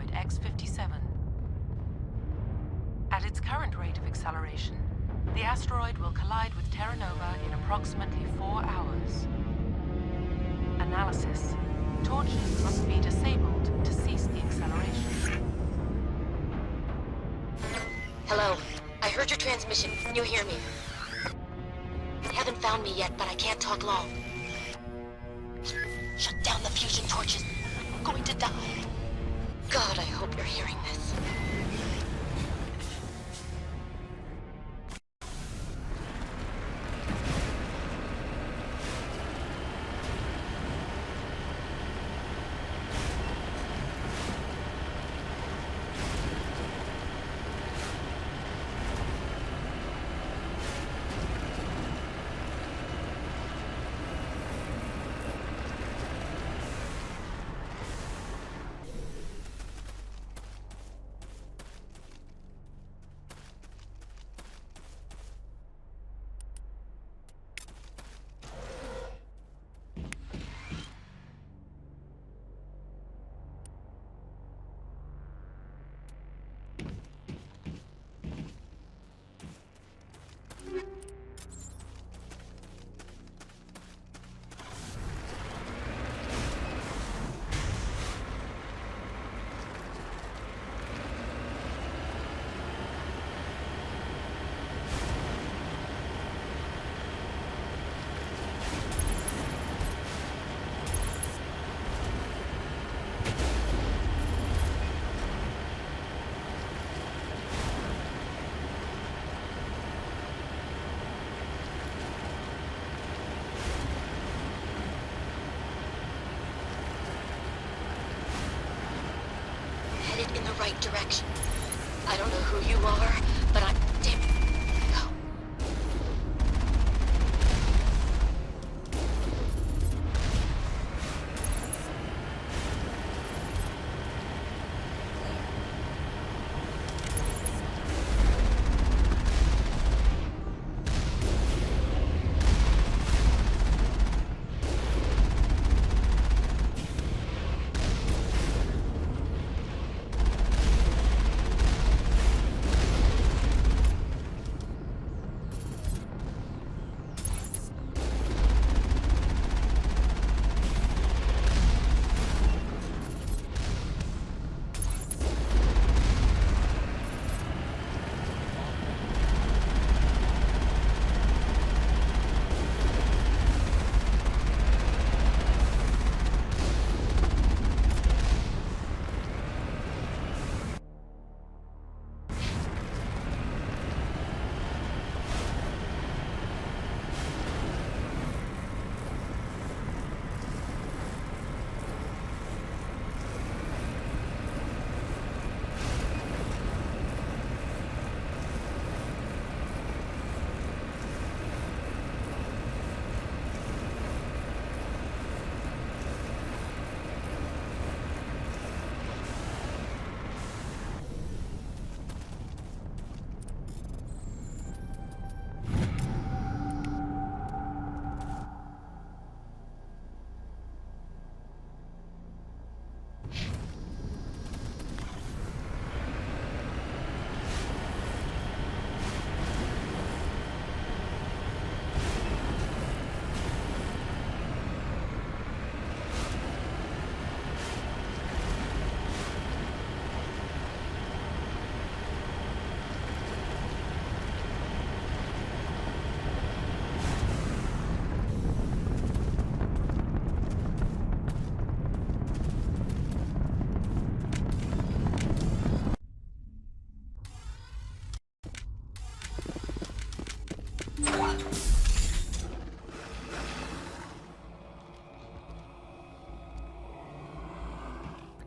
asteroid X-57. At its current rate of acceleration, the asteroid will collide with Terra Nova in approximately 4 hours. Analysis. Torches must be disabled to cease the acceleration. Hello. I heard your transmission. Can you hear me? You haven't found me yet, but I can't talk long. Shut down the fusion torches. I'm going to die. God, I hope you're hearing this. In the right direction. I don't know who you are, but I'm damn. Go.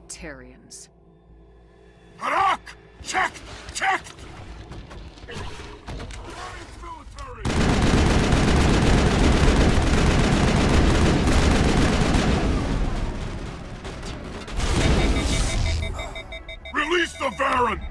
Tarians. Harak! Checked! Checked! Release the Varan!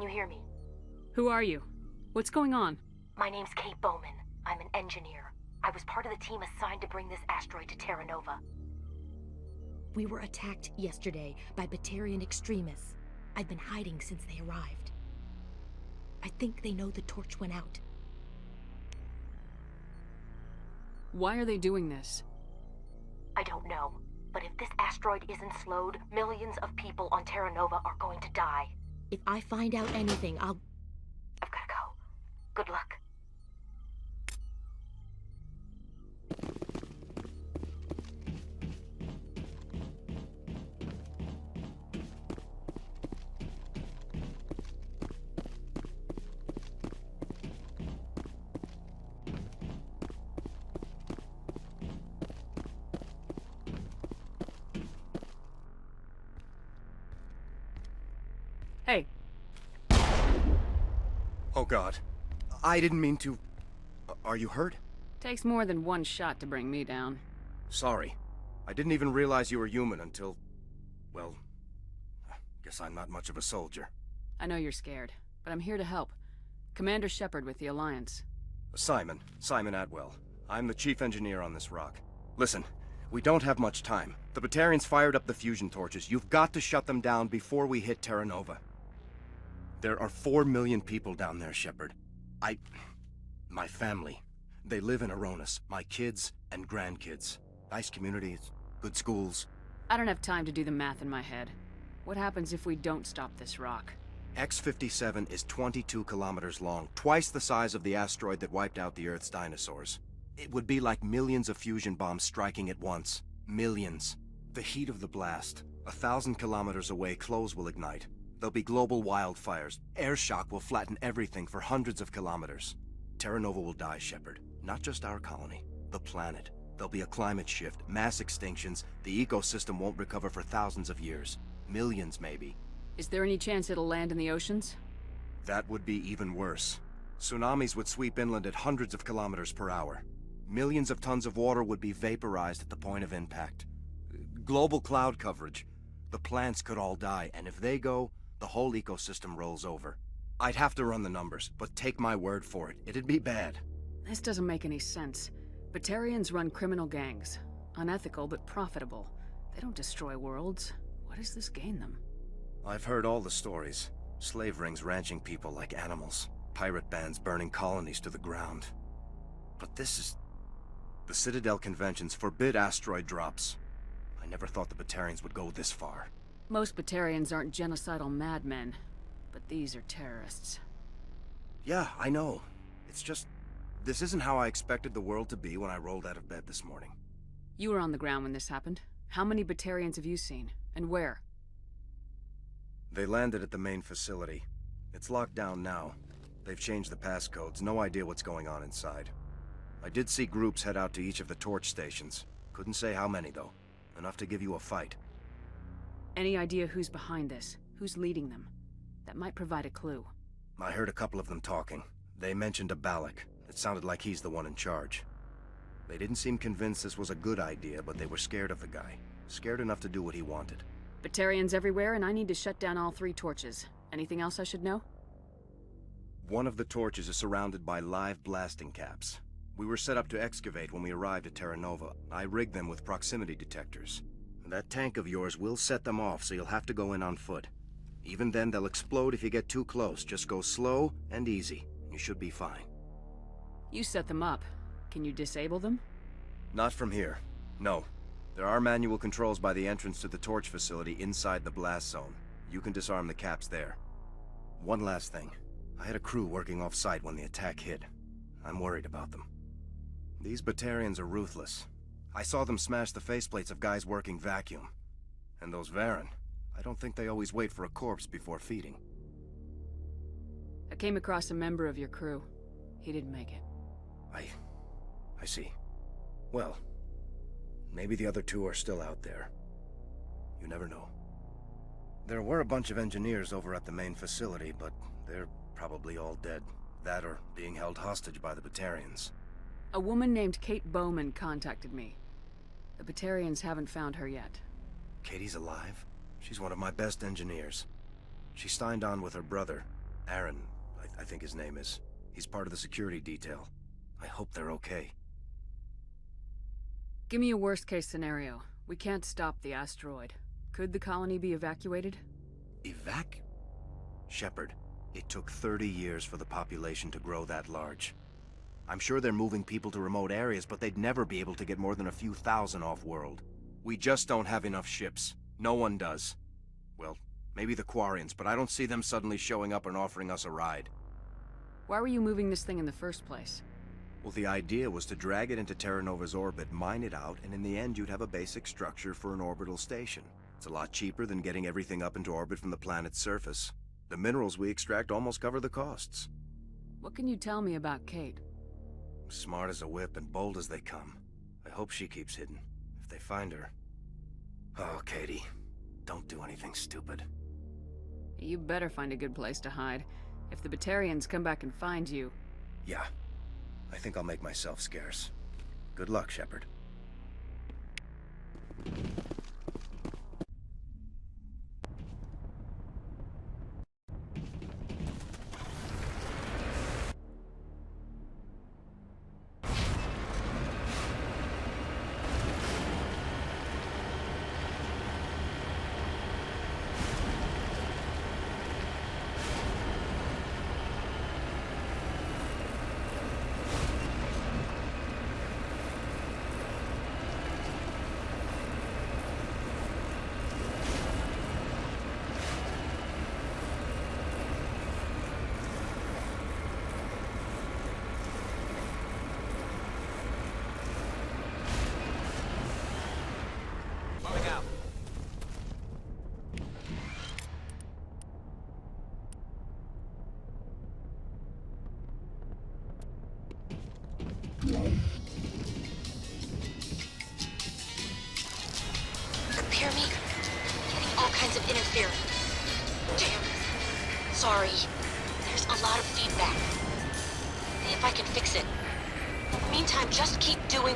Can you hear me? Who are you? What's going on? My name's Kate Bowman. I'm an engineer. I was part of the team assigned to bring this asteroid to Terra Nova. We were attacked yesterday by Batarian extremists. I've been hiding since they arrived. I think they know the torch went out. Why are they doing this? I don't know. But if this asteroid isn't slowed, millions of people on Terra Nova are going to die. If I find out anything, I've gotta go. Good luck. Hey, Oh God. I didn't mean to... Are you hurt? takes more than one shot to bring me down. Sorry. I didn't even realize you were human until... Well... Guess I'm not much of a soldier. I know you're scared, but I'm here to help. Commander Shepard with the Alliance. Simon Atwell. I'm the chief engineer on this rock. Listen, we don't have much time. The Batarians fired up the fusion torches. You've got to shut them down before we hit Terra Nova. There are 4 million people down there, Shepard. My family. They live in Aronis. My kids and grandkids. Nice communities, good schools. I don't have time to do the math in my head. What happens if we don't stop this rock? X-57 is 22 kilometers long, twice the size of the asteroid that wiped out the Earth's dinosaurs. It would be like millions of fusion bombs striking at once. Millions. The heat of the blast. 1,000 kilometers away, clothes will ignite. There'll be global wildfires. Air shock will flatten everything for hundreds of kilometers. Terra Nova will die, Shepard. Not just our colony. The planet. There'll be a climate shift, mass extinctions. The ecosystem won't recover for thousands of years. Millions, maybe. Is there any chance it'll land in the oceans? That would be even worse. Tsunamis would sweep inland at hundreds of kilometers per hour. Millions of tons of water would be vaporized at the point of impact. Global cloud coverage. The plants could all die, and if they go, the whole ecosystem rolls over. I'd have to run the numbers, but take my word for it, it'd be bad. This doesn't make any sense. Batarians run criminal gangs. Unethical, but profitable. They don't destroy worlds. What does this gain them? I've heard all the stories. Slave rings ranching people like animals. Pirate bands burning colonies to the ground. But this is... The Citadel conventions forbid asteroid drops. I never thought the Batarians would go this far. Most Batarians aren't genocidal madmen, but these are terrorists. Yeah, I know. It's just... This isn't how I expected the world to be when I rolled out of bed this morning. You were on the ground when this happened. How many Batarians have you seen? And where? They landed at the main facility. It's locked down now. They've changed the passcodes. No idea what's going on inside. I did see groups head out to each of the torch stations. Couldn't say how many, though. Enough to give you a fight. Any idea who's behind this? Who's leading them? That might provide a clue. I heard a couple of them talking. They mentioned a Balak. It sounded like he's the one in charge. They didn't seem convinced this was a good idea, but they were scared of the guy. Scared enough to do what he wanted. Batarians everywhere, and I need to shut down all 3 torches. Anything else I should know? One of the torches is surrounded by live blasting caps. We were set up to excavate when we arrived at Terra Nova. I rigged them with proximity detectors. That tank of yours will set them off, so you'll have to go in on foot. Even then, they'll explode if you get too close. Just go slow and easy. You should be fine. You set them up. Can you disable them? Not from here. No. There are manual controls by the entrance to the torch facility inside the blast zone. You can disarm the caps there. One last thing. I had a crew working off-site when the attack hit. I'm worried about them. These Batarians are ruthless. I saw them smash the faceplates of guys working vacuum. And those Varen, I don't think they always wait for a corpse before feeding. I came across a member of your crew. He didn't make it. I see. Well, maybe the other 2 are still out there. You never know. There were a bunch of engineers over at the main facility, but they're probably all dead. That or being held hostage by the Batarians. A woman named Kate Bowman contacted me. The Batarians haven't found her yet. Katie's alive? She's one of my best engineers. She signed on with her brother. Aaron, I think his name is. He's part of the security detail. I hope they're okay. Give me a worst-case scenario. We can't stop the asteroid. Could the colony be evacuated? Shepard, it took 30 years for the population to grow that large. I'm sure they're moving people to remote areas, but they'd never be able to get more than a few thousand off-world. We just don't have enough ships. No one does. Well, maybe the Quarians, but I don't see them suddenly showing up and offering us a ride. Why were you moving this thing in the first place? Well, the idea was to drag it into Terra Nova's orbit, mine it out, and in the end you'd have a basic structure for an orbital station. It's a lot cheaper than getting everything up into orbit from the planet's surface. The minerals we extract almost cover the costs. What can you tell me about Kate? Smart as a whip and bold as they come. I hope she keeps hidden. If they find her... Oh, Katie. Don't do anything stupid. You better find a good place to hide. If the Batarians come back and find you... Yeah. I think I'll make myself scarce. Good luck, Shepard. Hear me? Getting all kinds of interference. Damn. Sorry. There's a lot of feedback. See if I can fix it. In the meantime, just keep doing...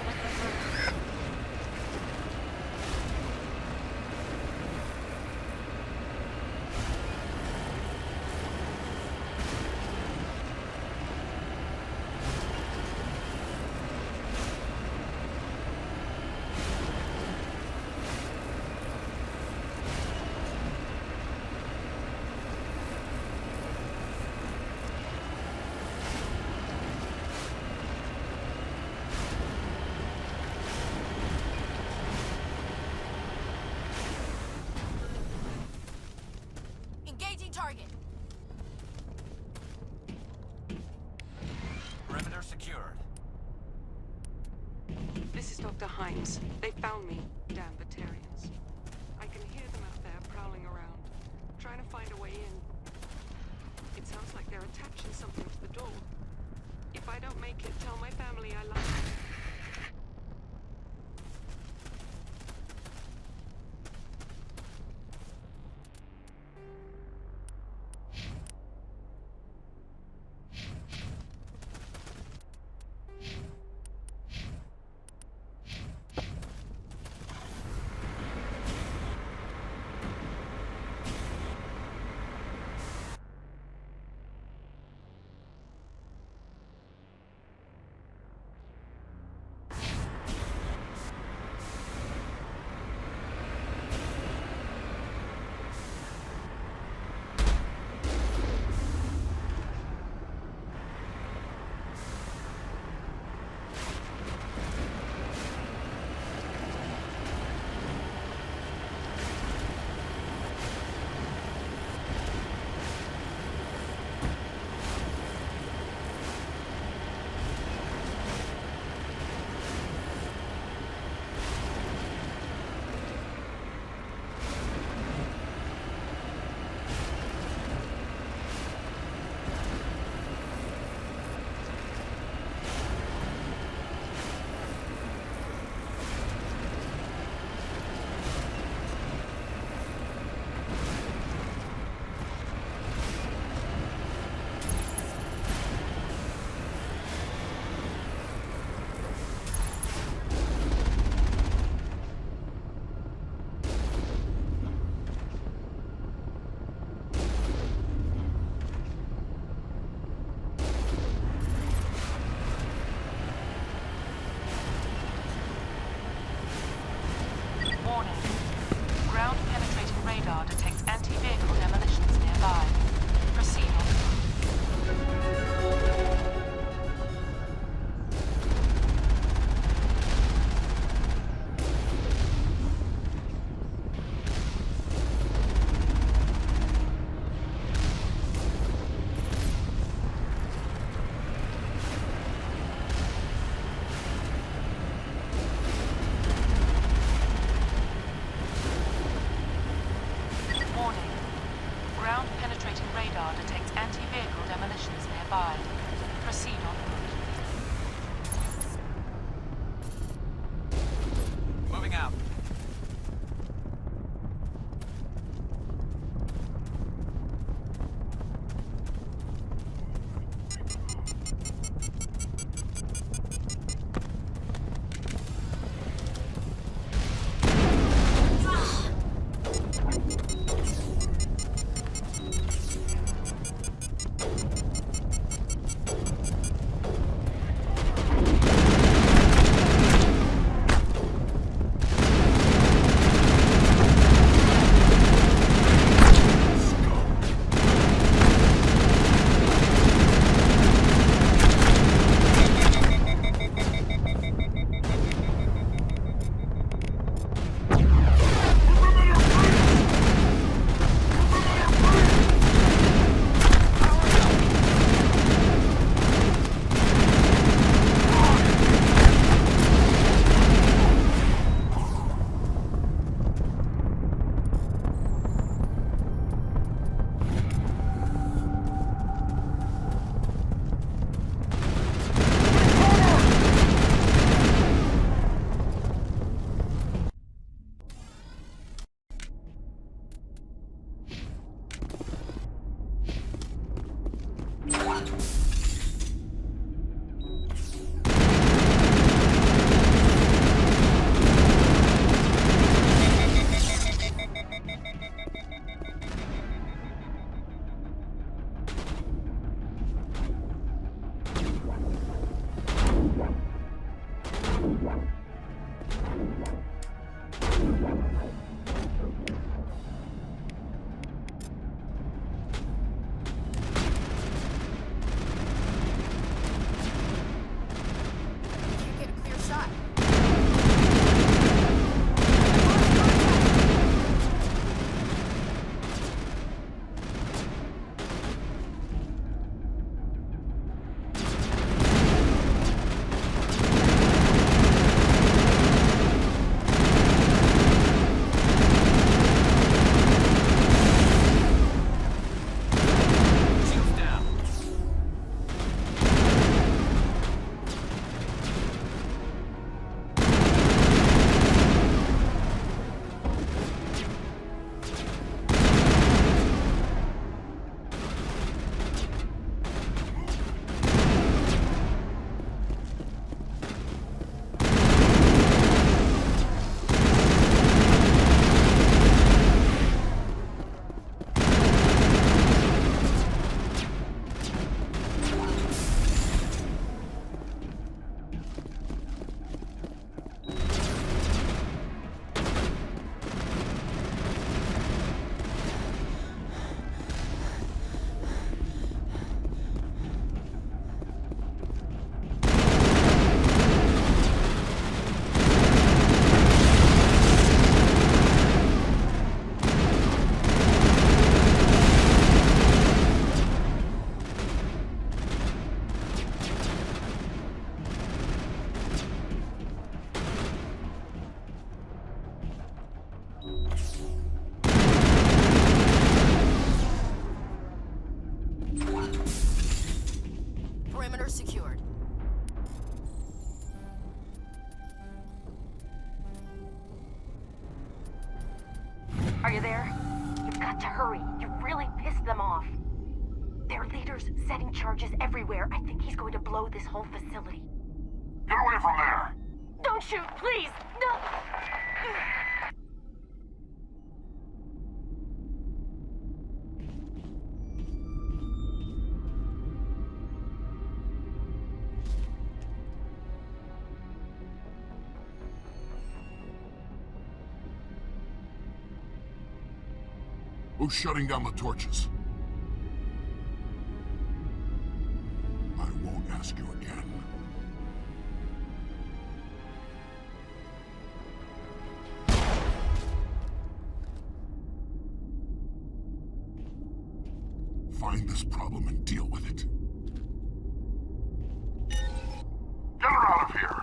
Engaging target. Perimeter secured. This is Dr. Hines. They found me. Damn Batarians. I can hear them out there prowling around, trying to find a way in. It sounds like they're attaching something to the door. If I don't make it, tell my family I love them. got to hurry. You really pissed them off. Their leader's setting charges everywhere. I think he's going to blow this whole facility. Get away from there! Don't shoot, please! No! Who's shutting down the torches? I won't ask you again. Find this problem and deal with it. Get her out of here!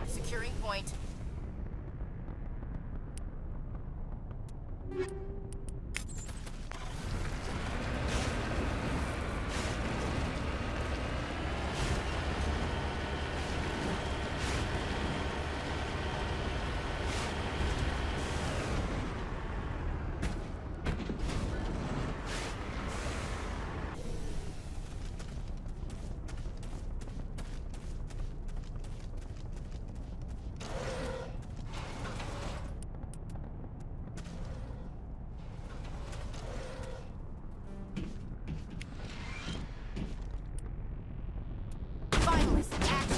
Securing point. Finalist, action!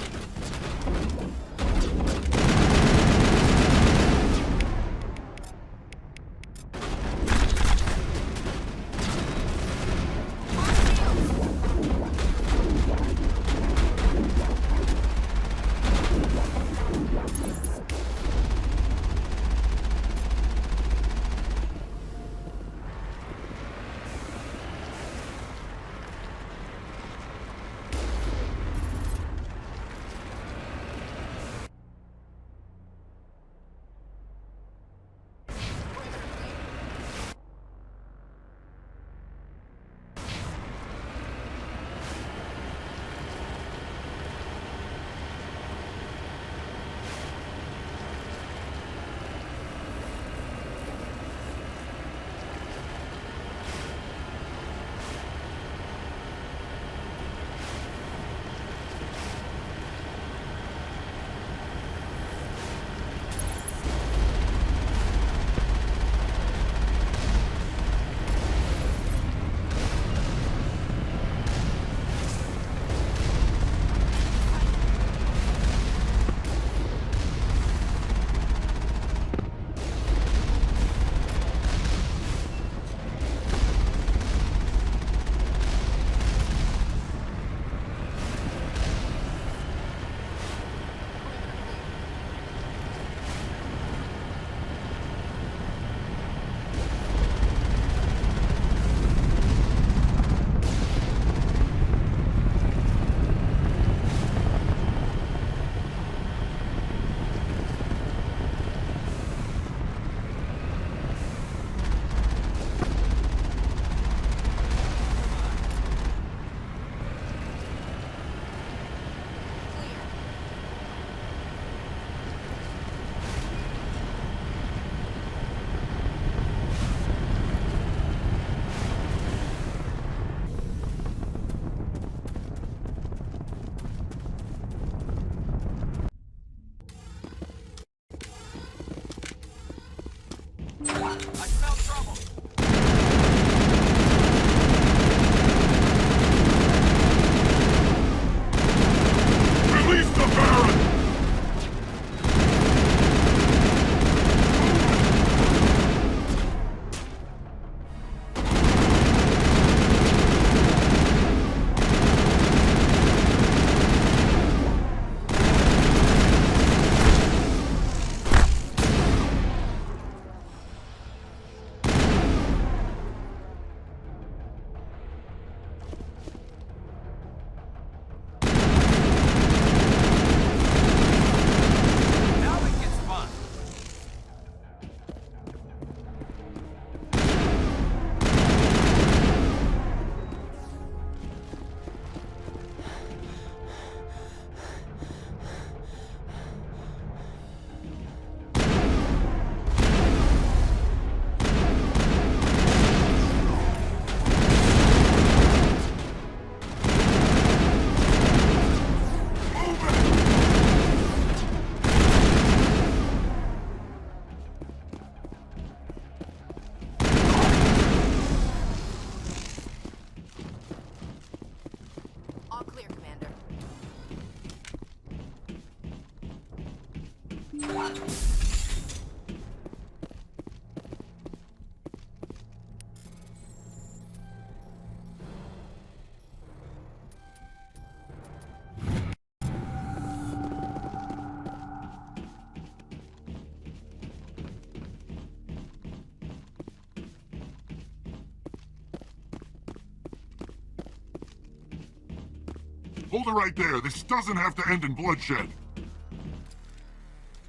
Hold it right there. This doesn't have to end in bloodshed.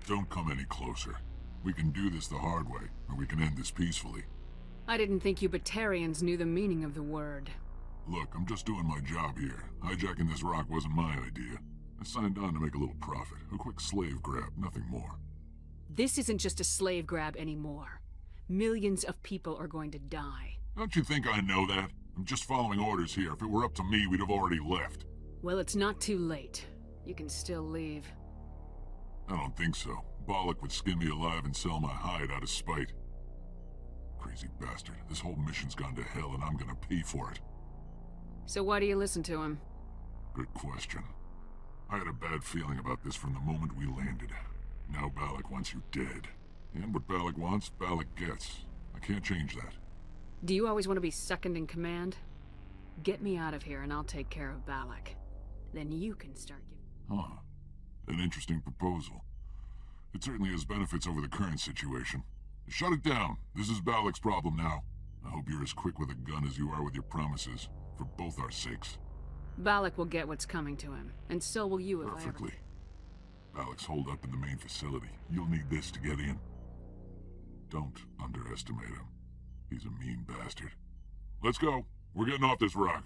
Don't come any closer. We can do this the hard way, or we can end this peacefully. I didn't think you Batarians knew the meaning of the word. Look, I'm just doing my job here. Hijacking this rock wasn't my idea. I signed on to make a little profit. A quick slave grab, nothing more. This isn't just a slave grab anymore. Millions of people are going to die. Don't you think I know that? I'm just following orders here. If it were up to me, we'd have already left. Well, it's not too late. You can still leave. I don't think so. Bollock would skin me alive and sell my hide out of spite. Crazy bastard. This whole mission's gone to hell and I'm gonna pay for it. So why do you listen to him? Good question. I had a bad feeling about this from the moment we landed. Now Bollock wants you dead. And what Bollock wants, Bollock gets. I can't change that. Do you always want to be second in command? Get me out of here and I'll take care of Balak. Then you can start giving... Huh. An interesting proposal. It certainly has benefits over the current situation. Shut it down. This is Balak's problem now. I hope you're as quick with a gun as you are with your promises, for both our sakes. Balak will get what's coming to him, and so will you if Perfectly. Balak's holed up in the main facility. You'll need this to get in. Don't underestimate him. He's a mean bastard. Let's go. We're getting off this rock.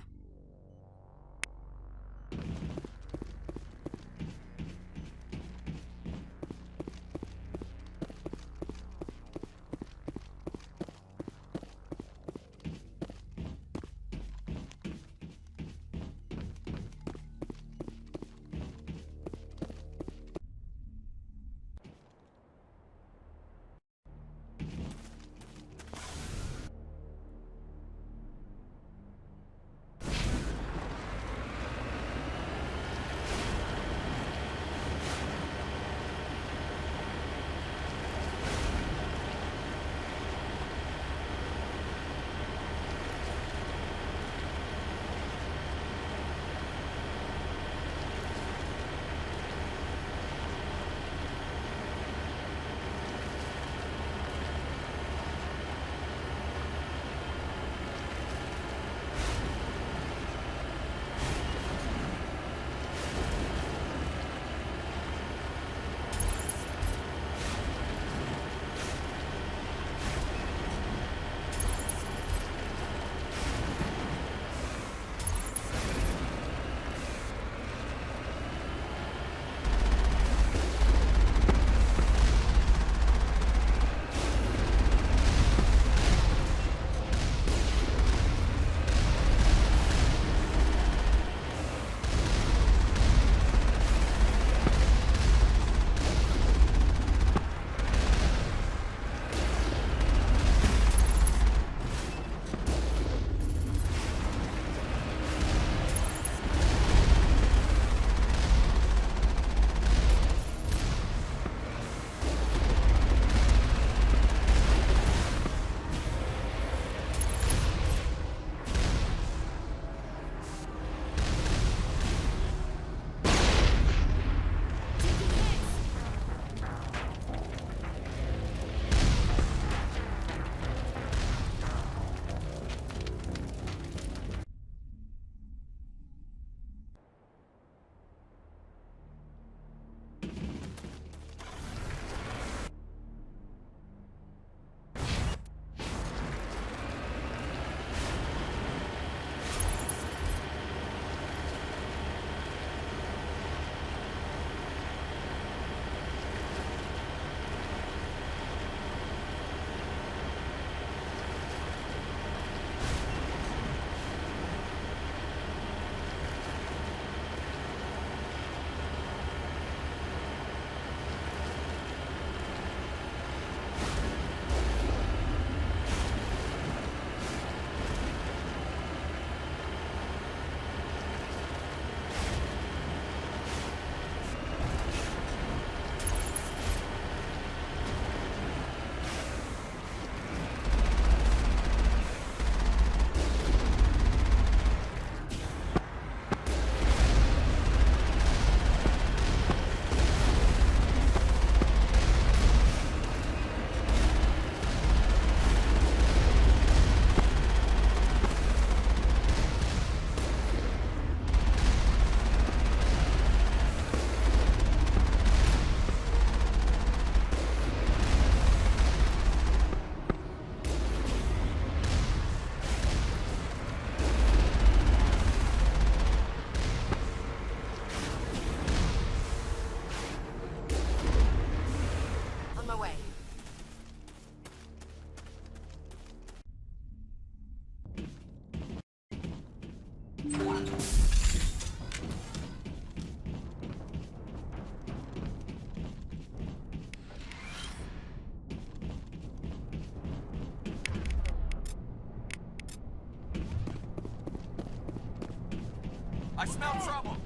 I smell trouble!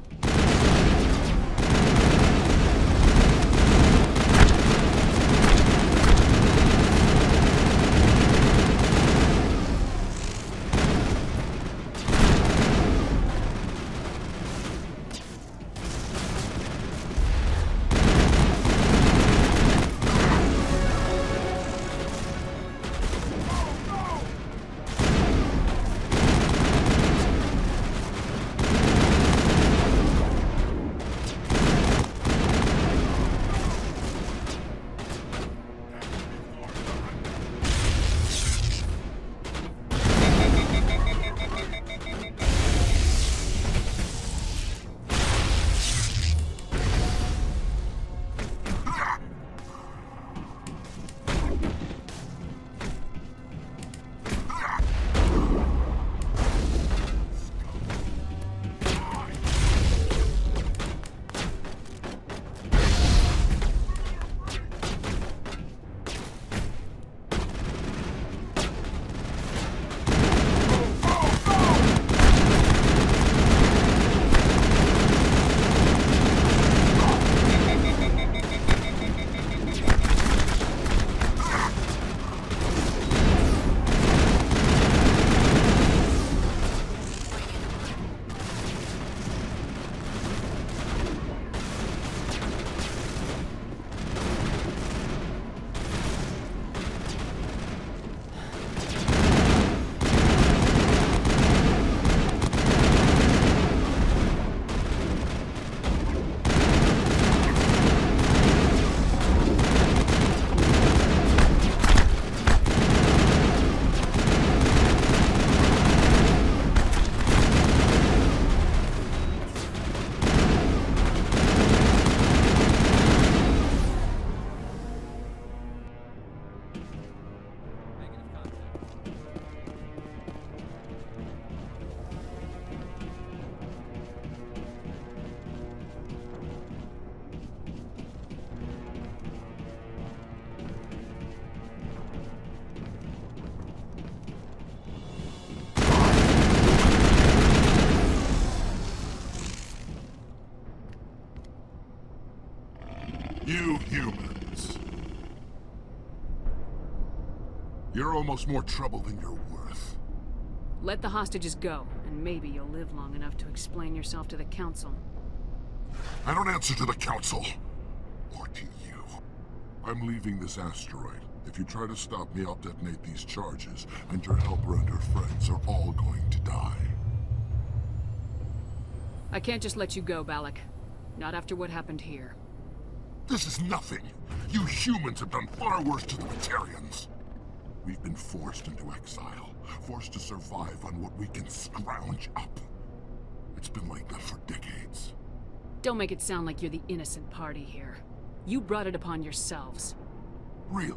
You humans. You're almost more trouble than you're worth. Let the hostages go, and maybe you'll live long enough to explain yourself to the Council. I don't answer to the Council. Or to you. I'm leaving this asteroid. If you try to stop me, I'll detonate these charges, and your helper and her friends are all going to die. I can't just let you go, Balak. Not after what happened here. This is nothing. You humans have done far worse to the Batarians. We've been forced into exile, forced to survive on what we can scrounge up. It's been like that for decades. Don't make it sound like you're the innocent party here. You brought it upon yourselves. Really?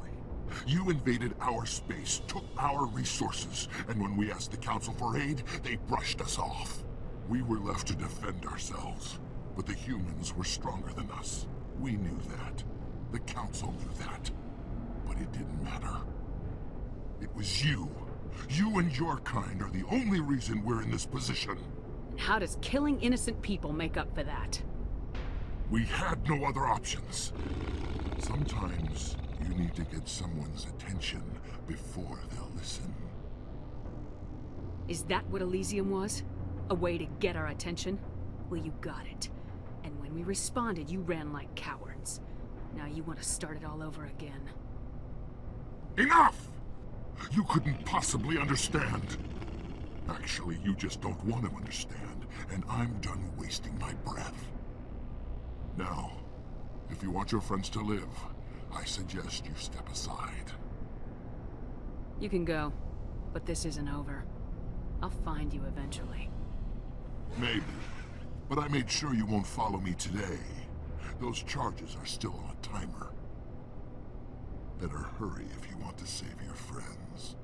You invaded our space, took our resources, and when we asked the Council for aid, they brushed us off. We were left to defend ourselves, but the humans were stronger than us. We knew that. The Council knew that. But it didn't matter. It was you. You and your kind are the only reason we're in this position. And how does killing innocent people make up for that? We had no other options. Sometimes you need to get someone's attention before they'll listen. Is that what Elysium was? A way to get our attention? Well, you got it. And when we responded, you ran like cowards. Now you want to start it all over again. Enough! You couldn't possibly understand. Actually, you just don't want to understand, and I'm done wasting my breath. Now, if you want your friends to live, I suggest you step aside. You can go, but this isn't over. I'll find you eventually. Maybe, but I made sure you won't follow me today. Those charges are still on a timer. Better hurry if you want to save your friends.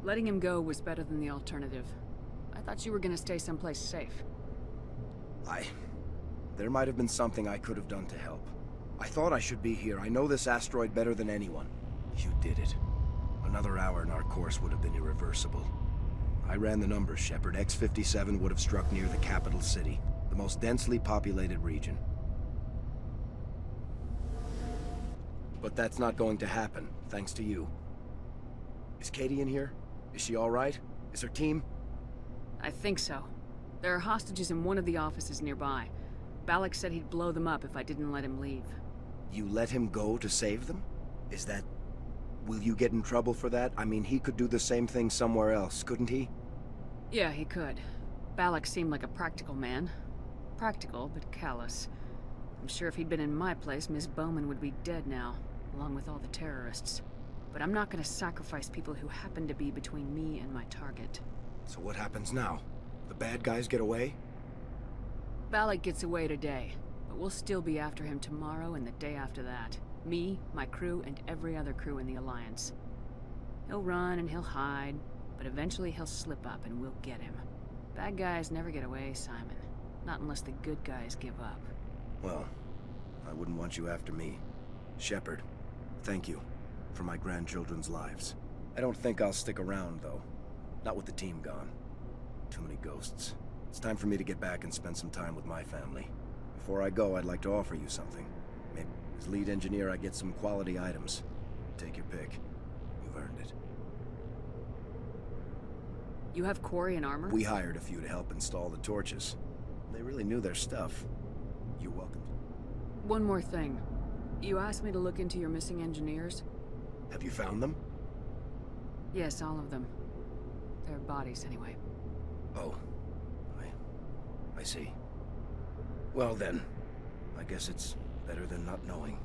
Letting him go was better than the alternative. I thought you were gonna stay someplace safe. There might have been something I could have done to help. I thought I should be here. I know this asteroid better than anyone. You did it. Another hour and our course would have been irreversible. I ran the numbers, Shepard. X-57 would have struck near the capital city, the most densely populated region. But that's not going to happen, thanks to you. Is Katie in here? Is she all right? Is her team? I think so. There are hostages in one of the offices nearby. Balak said he'd blow them up if I didn't let him leave. You let him go to save them? Is that... Will you get in trouble for that? I mean, he could do the same thing somewhere else, couldn't he? Yeah, he could. Balak seemed like a practical man. Practical, but callous. I'm sure if he'd been in my place, Miss Bowman would be dead now, along with all the terrorists. But I'm not gonna sacrifice people who happen to be between me and my target. So what happens now? The bad guys get away? Balak gets away today, but we'll still be after him tomorrow and the day after that. Me, my crew, and every other crew in the Alliance. He'll run and he'll hide, but eventually he'll slip up and we'll get him. Bad guys never get away, Simon. Not unless the good guys give up. Well, I wouldn't want you after me. Shepard, thank you for my grandchildren's lives. I don't think I'll stick around, though. Not with the team gone. Too many ghosts. It's time for me to get back and spend some time with my family. Before I go, I'd like to offer you something. Maybe as lead engineer, I get some quality items. Take your pick. You've earned it. You have quarry and armor? We hired a few to help install the torches. They really knew their stuff. You're welcome. One more thing. You asked me to look into your missing engineers? Have you found them? Yes, all of them. Their bodies, anyway. Oh. I see. Well then, I guess it's better than not knowing.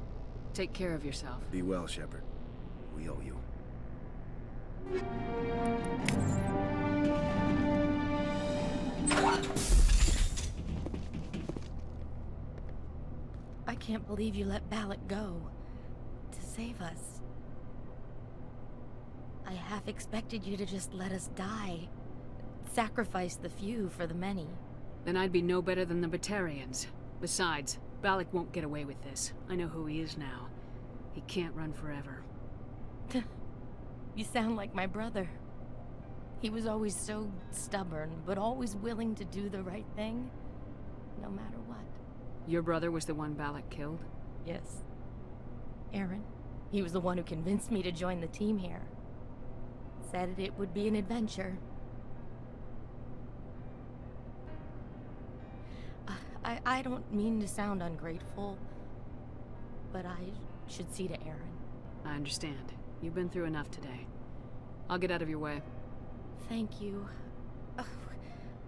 Take care of yourself. Be well, Shepard. We owe you. I can't believe you let Balak go. To save us. I half expected you to just let us die. Sacrifice the few for the many. Then I'd be no better than the Batarians. Besides, Balak won't get away with this. I know who he is now. He can't run forever. You sound like my brother. He was always so stubborn, but always willing to do the right thing, no matter what. Your brother was the one Balak killed? Yes. Aaron. He was the one who convinced me to join the team here. Said it would be an adventure. I don't mean to sound ungrateful, but I should see to Aaron. I understand. You've been through enough today. I'll get out of your way. Thank you. Oh,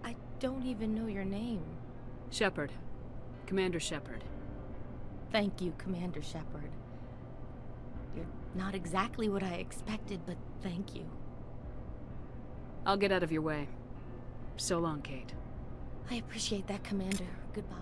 I don't even know your name. Shepard. Commander Shepard. Thank you, Commander Shepard. You're not exactly what I expected, but thank you. I'll get out of your way. So long, Kate. I appreciate that, Commander. Goodbye.